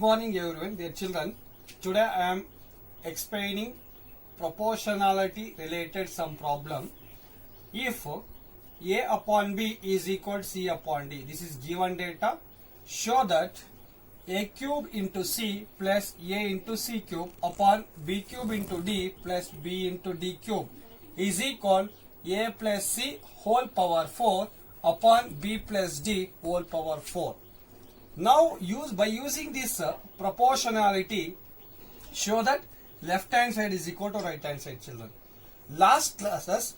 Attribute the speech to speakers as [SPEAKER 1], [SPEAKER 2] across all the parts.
[SPEAKER 1] morning everyone, dear children. Today I am explaining proportionality related some problem. If A upon B is equal to C upon D, this is given data. Show that A cube into C plus A into C cube upon B cube into D plus B into D cube is equal A plus C whole power 4 upon B plus D whole power 4. Now by using this proportionality, show that left hand side is equal to right hand side, children. Last classes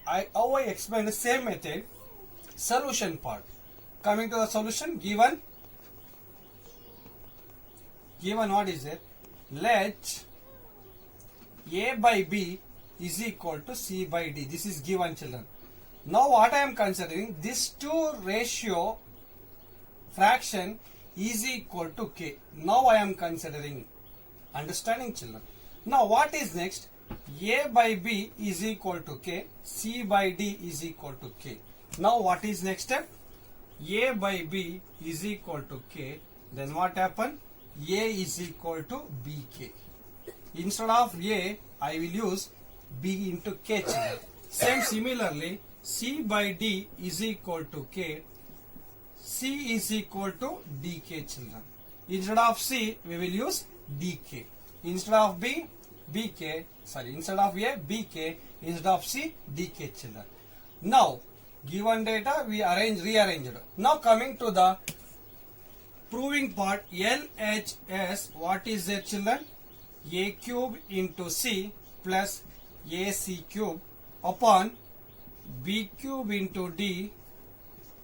[SPEAKER 1] I explained the same method. Solution part. Coming to the solution, given what is it? Let A by B is equal to C by D. This is given, children. Now what I am considering, this two ratio fraction is equal to K. Now I am considering. Understanding, children? Now what is next? A by B is equal to K. C by D is equal to K. Now what is next step? A by B is equal to K. Then what happen? A is equal to BK. Instead of A, I will use B into K, children. Similarly, C by D is equal to K. C is equal to DK, children. Instead of C, we will use DK. Instead of B, BK. Instead of A, BK. Instead of C, DK, children. Now, given data, we rearranged. Now coming to the proving part, LHS, what is there, children? A cube into C plus AC cube upon B cube into D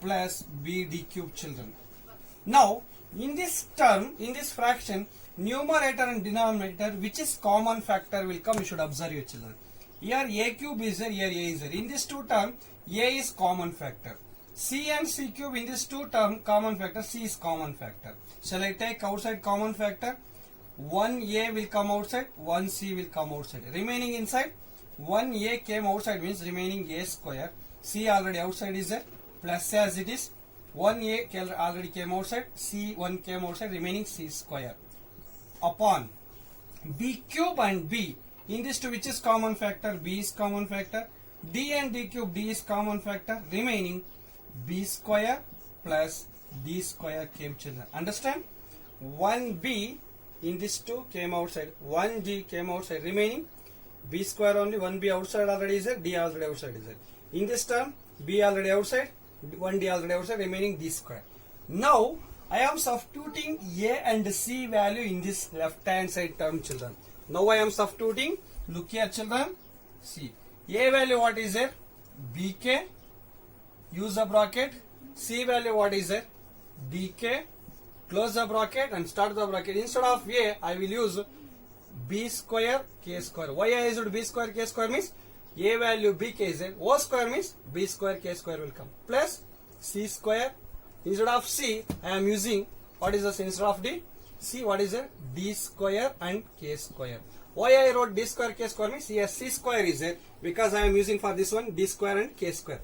[SPEAKER 1] plus BD cube, children. Now, in this term, in this fraction, numerator and denominator, which is common factor will come, you should observe your children. Here A cube is there, here A is there. In this two term, A is common factor. C and C cube in this two term common factor, C is common factor. Shall I take outside common factor? 1A will come outside, 1C will come outside. Remaining inside, 1A came outside means remaining A square. C already outside is there, plus as it is. 1A already came outside, C1 came outside, remaining C square. Upon B cube and B, in this two which is common factor? B is common factor. D and D cube, D is common factor. Remaining B square plus D square came, children. Understand? 1B in this two came outside, 1D came outside, remaining B square only, 1B outside already is there, D already outside is there. In this term, B already outside, 1D already outside, remaining D square. Now, I am substituting A and C value in this left hand side term, children. Now I am substituting, look here, children, see. A value what is there? BK, use the bracket. C value what is there? DK, close the bracket and start the bracket. Instead of A, I will use B square, K square. Why I used B square, K square means A value BK is there. O square means B square, K square will come. Plus C square. Instead of C, I am using, what is this instead of D? C, what is it? D square and K square. Why I wrote D square, K square means here C square is there, because I am using for this one D square and K square.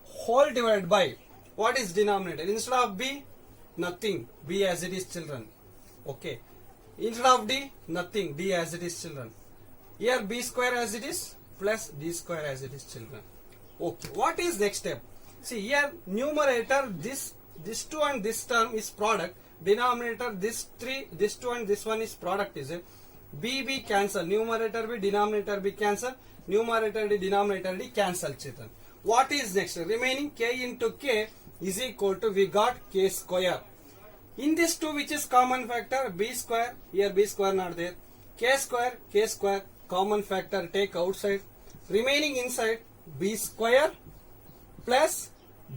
[SPEAKER 1] Whole divided by, what is denominator? Instead of B, nothing. B as it is, children. Okay. Instead of D, nothing. D as it is, children. Here B square as it is, plus D square as it is, children. Okay. What is next step? See here, numerator, this two and this term is product. Denominator, this two and this one is product, is it? B cancel. Numerator B, denominator B cancel. Numerator D, denominator D cancel, children. What is next? Remaining K into K is equal to, we got K square. In this two which is common factor, B square, here B square not there. K square, K square, common factor take outside. Remaining inside, B square plus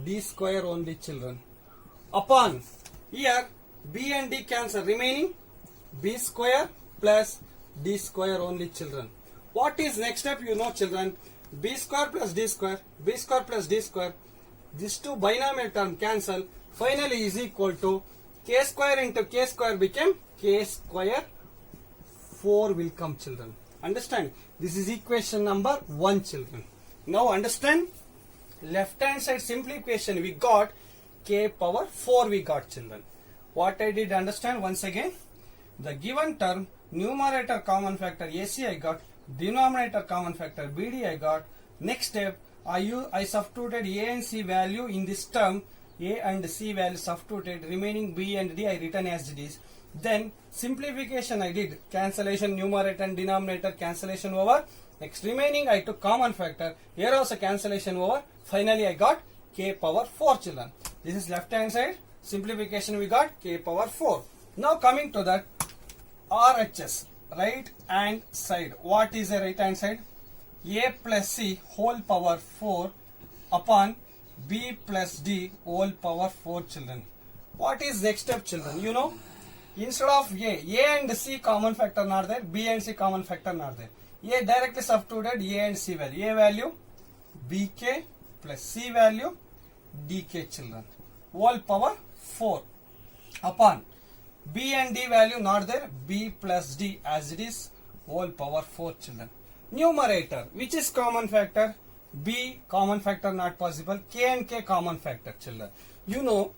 [SPEAKER 1] D square only, children. Upon, here B and D cancel, remaining B square plus D square only, children. What is next step? You know, children, B square plus D square, B square plus D square, these two binomial term cancel, finally is equal to K square into K square became K square 4 will come, children. Understand? This is equation number 1, children. Now understand? Left hand side simplification we got K power 4 we got, children. What I did understand once again, the given term numerator common factor AC I got, denominator common factor BD I got. Next step, I substituted A and C value in this term, A and C value substituted, remaining B and D I written as it is. Then simplification I did, cancellation numerator and denominator cancellation over. Next remaining I took common factor, here also cancellation over. Finally I got k power 4 children. This is left hand side, simplification we got k power 4. Now coming to that RHS, right hand side. What is the right hand side? A plus C whole power 4 upon B plus D whole power 4 children. What is next step children? You know, instead of A and C common factor not there, B and C common factor not there. A directly substituted A and C value. A value BK plus C value DK children. Whole power 4 upon B and D value not there, B plus D as it is, whole power 4 children. Numerator, which is common factor? B common factor not possible, K and K common factor children. You know,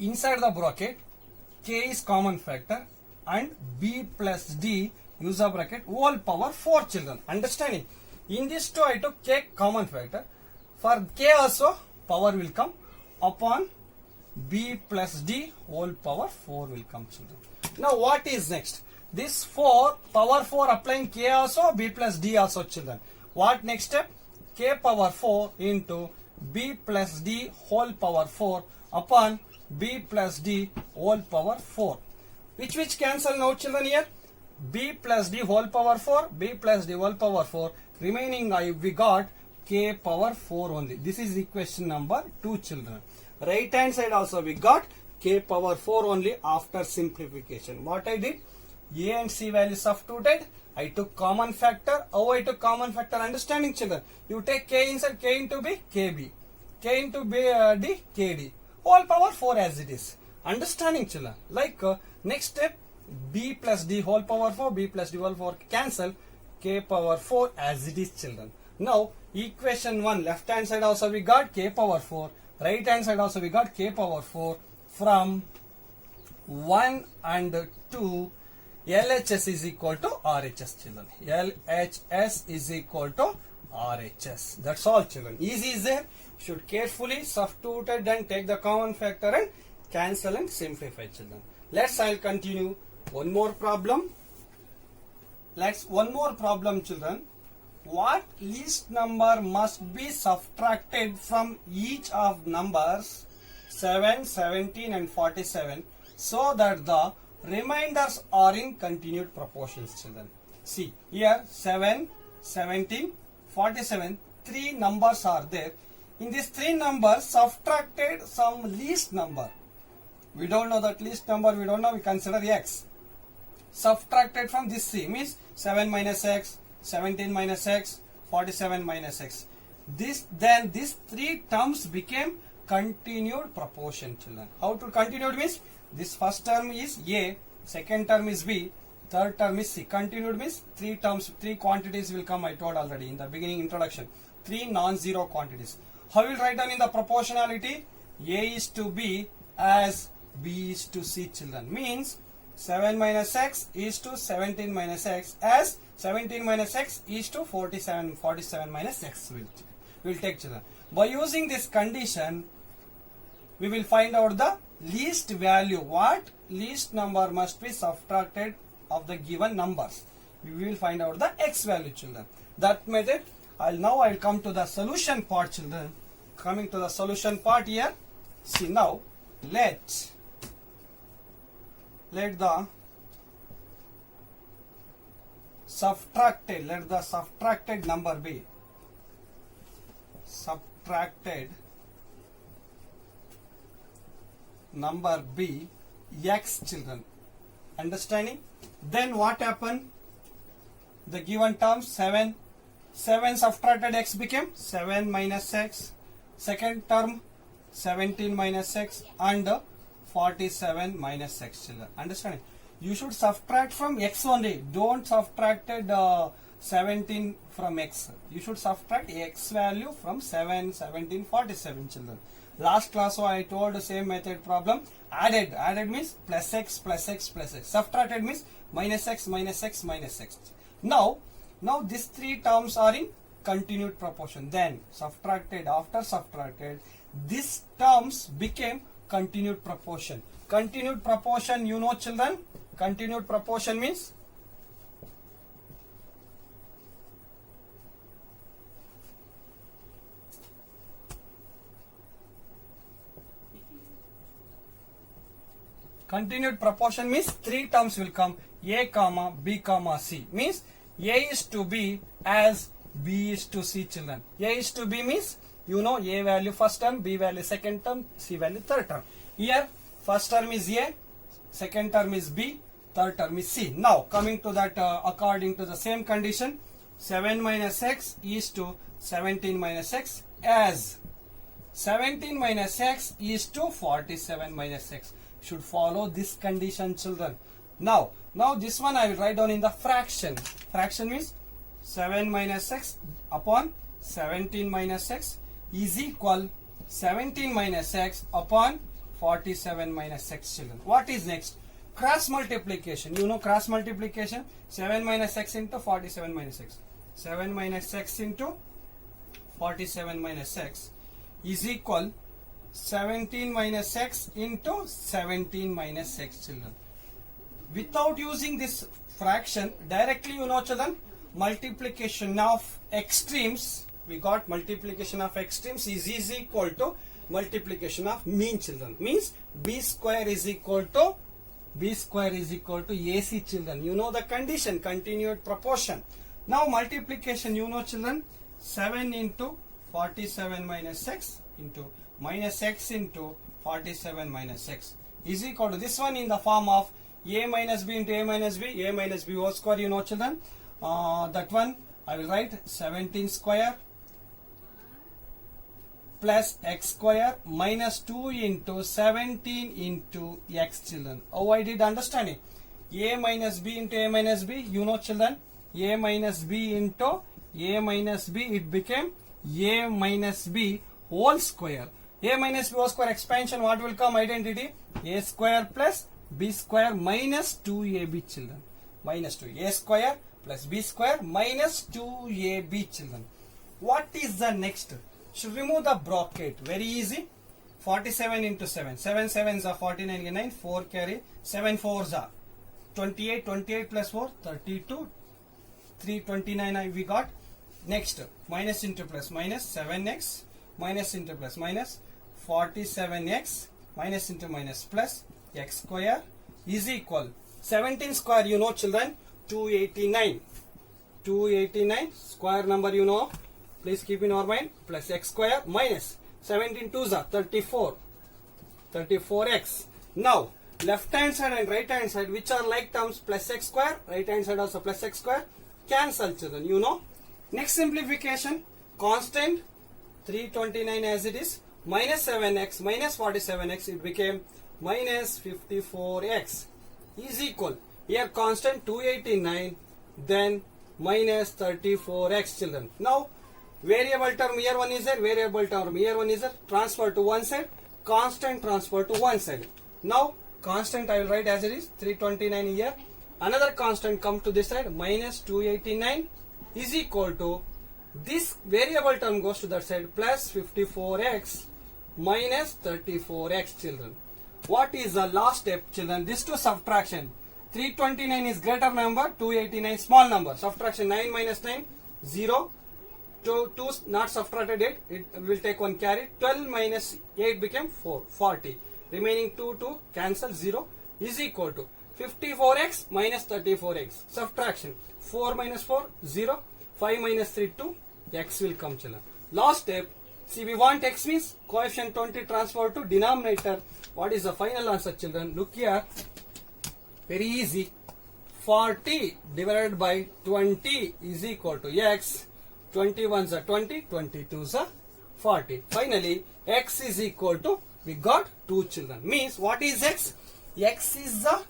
[SPEAKER 1] inside the bracket, K is common factor and B plus D use of bracket whole power 4 children. Understanding? In this two I took K common factor. For K also power will come upon B plus D whole power 4 will come children. Now what is next? This 4 power 4 applying K also, B plus D also children. What next step? K power 4 into B plus D whole power 4 upon B plus D whole power 4. Which cancel now children here? B plus D whole power 4, B plus D whole power 4. Remaining we got K power 4 only. This is equation number 2 children. Right hand side also we got K power 4 only after simplification. What I did? A and C value substituted. I took common factor. How I took common factor? Understanding children. You take K inside, K into B, KB. K into B, D, KD. Whole power 4 as it is. Understanding children. Like next step, B plus D whole power 4, B plus D whole power cancel. K power 4 as it is children. Now equation 1 left hand side also we got K power 4. Right hand side also we got K power 4. From 1 and 2, LHS is equal to RHS children. LHS is equal to RHS. That's all children. Easy is there. Should carefully substitute it and take the common factor and cancel and simplify children. I'll continue. One more problem. One more problem children. What least number must be subtracted from each of numbers 7, 17 and 47 so that the remainders are in continued proportions children? See here 7, 17, 47, 3 numbers are there. In these 3 numbers subtracted some least number. We don't know that least number, we don't know, we consider x. Subtracted from this C means 7 minus x, 17 minus x, 47 minus x. Then these 3 terms became continued proportion children. How to continued means this first term is A, second term is B, third term is C. Continued means 3 terms, 3 quantities will come. I told already in the beginning introduction. 3 non-zero quantities. How will write down in the proportionality? A is to B as B is to C children. Means 7 minus x is to 17 minus x as 17 minus x is to 47 minus x will take children. By using this condition, we will find out the least value. What least number must be subtracted of the given numbers? We will find out the x value children. That method. I'll come to the solution part children. Coming to the solution part here. See now, let the subtracted number be x children. Understanding? Then what happened? The given term 7 subtracted x became 7 minus x. Second term 17 minus x and 47 minus x children. Understanding? You should subtract from x only. Don't subtract 17 from x. You should subtract x value from 7, 17, 47 children. Last class I told the same method problem. Added means plus x plus x plus x. Subtracted means minus x minus x minus x. Now these three terms are in continued proportion. Then after subtracted, these terms became continued proportion. Continued proportion, you know children, continued proportion means three terms will come, a comma b comma c, means a is to b as b is to c children. A is to b means you know a value first term, b value second term, c value third term. Here first term is a, second term is b, third term is c. Now coming to that according to the same condition, 7 minus x is to 17 minus x as 17 minus x is to 47 minus x. Should follow this condition children. Now this one I will write down in the fraction. Fraction means 7 minus x upon 17 minus x is equal 17 minus x upon 47 minus x children. What is next? Cross multiplication. You know cross multiplication. 7 minus x into 47 minus x. 7 minus x into 47 minus x is equal 17 minus x into 17 minus x children. Without using this fraction, directly you know children, multiplication of extremes, we got multiplication of extremes is equal to multiplication of mean children. Means b square is equal to AC children. You know the condition, continued proportion. Now multiplication, you know children, 7 into 47 minus x into minus x into 47 minus x is equal to this one in the form of a minus b into a minus b whole square, you know children. That one I will write 17 square plus x square minus 2 into 17 into x children. Oh, I did understand it. A minus b into a minus b, you know children, a minus b into a minus b, it became a minus b whole square. A minus b whole square expansion, what will come? Identity a square plus b square minus 2ab children. Minus 2. A square plus b square minus 2ab children. What is the next? Should remove the bracket. Very easy. 47 into 7. 7 sevens are 49 and 9. 4 carry. 7 fours are 28. 28 plus 4 32. 329 we got. Next minus into plus minus 7x minus into plus minus 47x minus into minus plus x square is equal 17 square, you know children, 289. 289 square number, you know, please keep in our mind, plus x square minus 17 twos are 34. 34x. Now left hand side and right hand side, which are like terms, plus x square, right hand side also plus x square, cancel children, you know. Next simplification, constant 329 as it is, minus 7x minus 47x, it became minus 54x is equal, here constant 289, then minus 34x children. Now variable term here one is there, variable term here one is there, transfer to one side, constant transfer to one side. Now constant I will write as it is, 329 here, another constant come to this side, minus 289 is equal to, this variable term goes to that side, plus 54x minus 34x children. What is the last step children? This to subtraction. 329 is greater number, 289 small number. Subtraction 9 minus 9, 0. 2 not subtracted 8, it will take one carry. 12 minus 8 became 4, 40. Remaining 2 cancel, 0 is equal to 54x minus 34x. Subtraction 4 minus 4, 0. 5 minus 3, 2. X will come children. Last step, see we want x means coefficient 20 transfer to denominator. What is the final answer children? Look here, very easy. 40 divided by 20 is equal to x. 21s are 20, 22s are 40. Finally, x is equal to, we got 2 children. Means what is x? X is the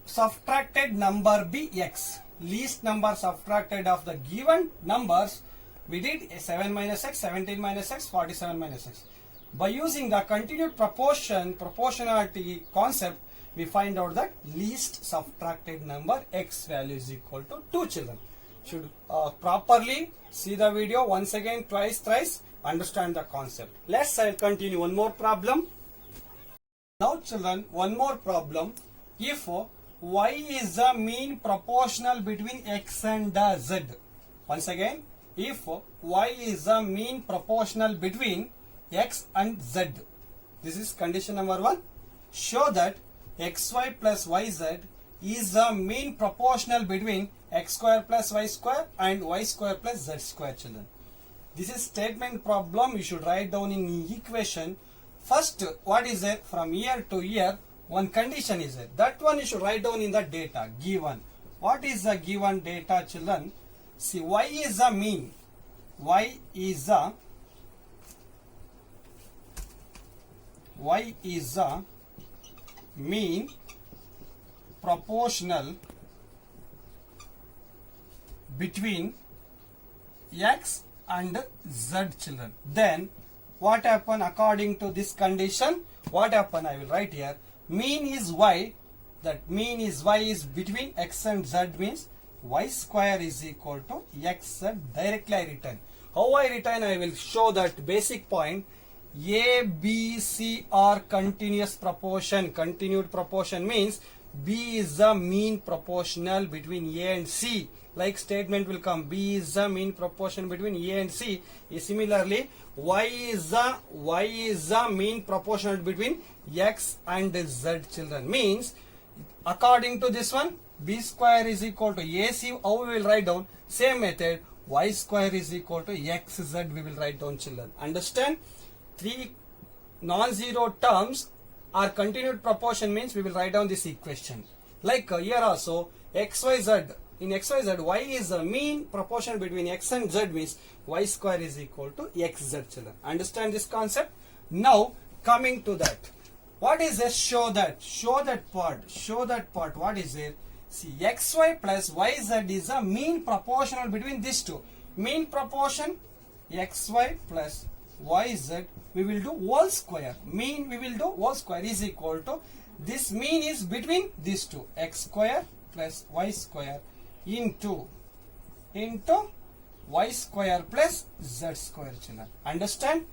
[SPEAKER 1] subtracted number be x. Least number subtracted of the given numbers. We did 7 minus x, 17 minus x, 47 minus x. By using the continued proportionality concept, we find out that least subtracted number x value is equal to 2 children. Should properly see the video once again, twice, thrice, understand the concept. I'll continue one more problem. Now children, one more problem. If y is the mean proportional between x and z. Once again, if y is the mean proportional between x and z. This is condition number 1. Show that xy plus yz is the mean proportional between x square plus y square and y square plus z square, children. This is statement problem. You should write down in equation. First, what is it? From year to year, one condition is it. That one you should write down in the data given. What is the given data, children? See, y is the mean. Y is the mean proportional between x and z, children. Then what happen according to this condition? What happen? I will write here. Mean is y. That mean is y is between x and z, means y square is equal to xz. Directly I written. How I written? I will show that basic point. A, B, C are continuous proportion. Continued proportion means B is the mean proportional between A and C. Like statement will come, B is the mean proportion between A and C. Similarly, Y is the mean proportional between X and Z, children. Means, according to this one, B square is equal to AC. How we will write down? Same method. Y square is equal to XZ. We will write down, children. Understand? 3 non-zero terms are continued proportion, means we will write down this equation. Like here also, XYZ. In XYZ, y is the mean proportion between x and z, means y square is equal to xz, children. Understand this concept? Now, coming to that. What is this? Show that part. What is it? See, xy plus yz is the mean proportional between these two. Mean proportion, xy plus yz, we will do whole square. Mean we will do whole square is equal to, this mean is between these two, x square plus y square into y square plus z square, children. Understand?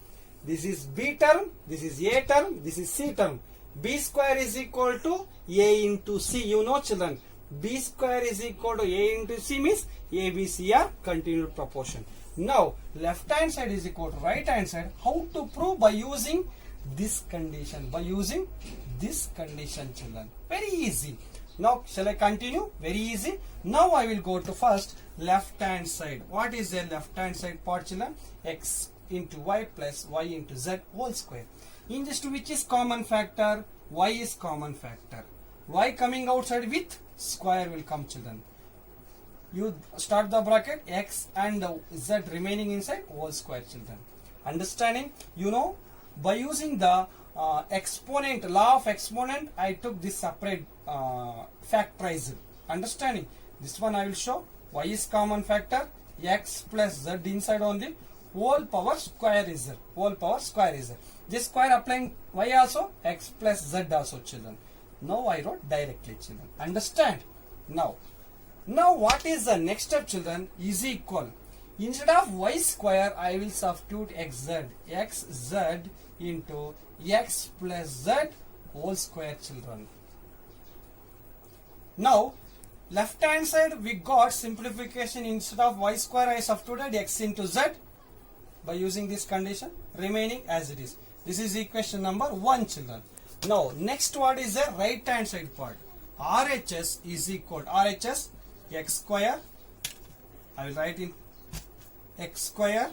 [SPEAKER 1] This is b term, this is a term, this is c term. B square is equal to a into c. You know, children, b square is equal to a into c means a, b, c are continued proportion. Now, left hand side is equal to right hand side. How to prove? By using this condition. Children. Very easy. Now, shall I continue? Very easy. Now, I will go to first left hand side. What is the left hand side part, children? X into y plus y into z whole square. In this two, which is common factor? Y is common factor. Y coming outside with square will come, children. You start the bracket, x and z remaining inside whole square, children. Understanding? You know, by using the exponent, law of exponent, I took this separate factorized. Understanding? This one I will show. Y is common factor, x plus z inside only, whole power square is there. This square applying y also, x plus z also, children. Now I wrote directly, children. Understand? Now what is the next step, children? Is equal. Instead of y square, I will substitute xz into x plus z whole square, children. Now, left hand side we got simplification. Instead of y square, I substituted x into z by using this condition, remaining as it is. This is equation number 1, children. Now, next what is the right hand side part? RHS is equal to RHS x square. I will write in x square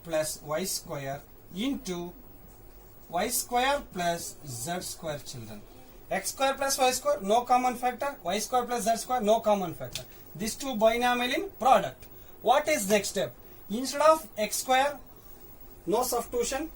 [SPEAKER 1] plus y square into y square plus z square, children. X square plus y square, no common factor. Y square plus z square, no common factor. These two binomial in product. What is next step? Instead of x square, no substitution,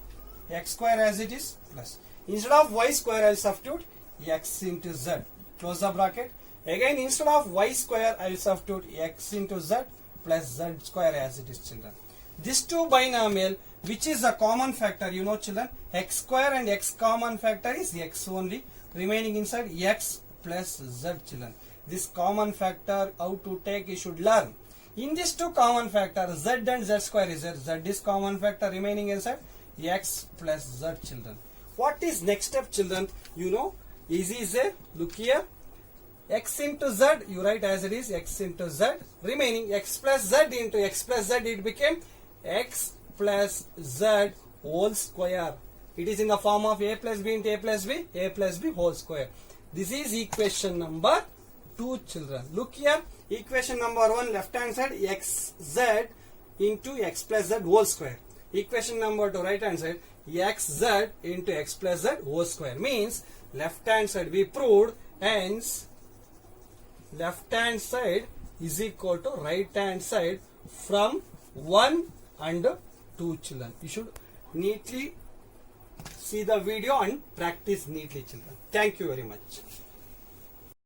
[SPEAKER 1] x square as it is plus. Instead of y square, I will substitute x into z. Close the bracket. Again, instead of y square, I will substitute x into z plus z square as it is, children. These two binomial Which is the common factor? You know, children, x square and x common factor is x only. Remaining inside x plus z, children. This common factor, how to take, you should learn. In these two common factors, z and z square is there. Z is common factor, remaining inside x plus z, children. What is next step, children? You know, easy is there. Look here. X into z, you write as it is, x into z. Remaining x plus z into x plus z, it became x plus z whole square. It is in the form of a plus b into a plus b whole square. This is equation number 2, children. Look here. Equation number 1, left hand side, xz into x plus z whole square. Equation number 2, right hand side, xz into x plus z whole square. Means left hand side we proved, hence left hand side is equal to right hand side from 1 and 2, children. You should neatly see the video and practice neatly, children. Thank you very much.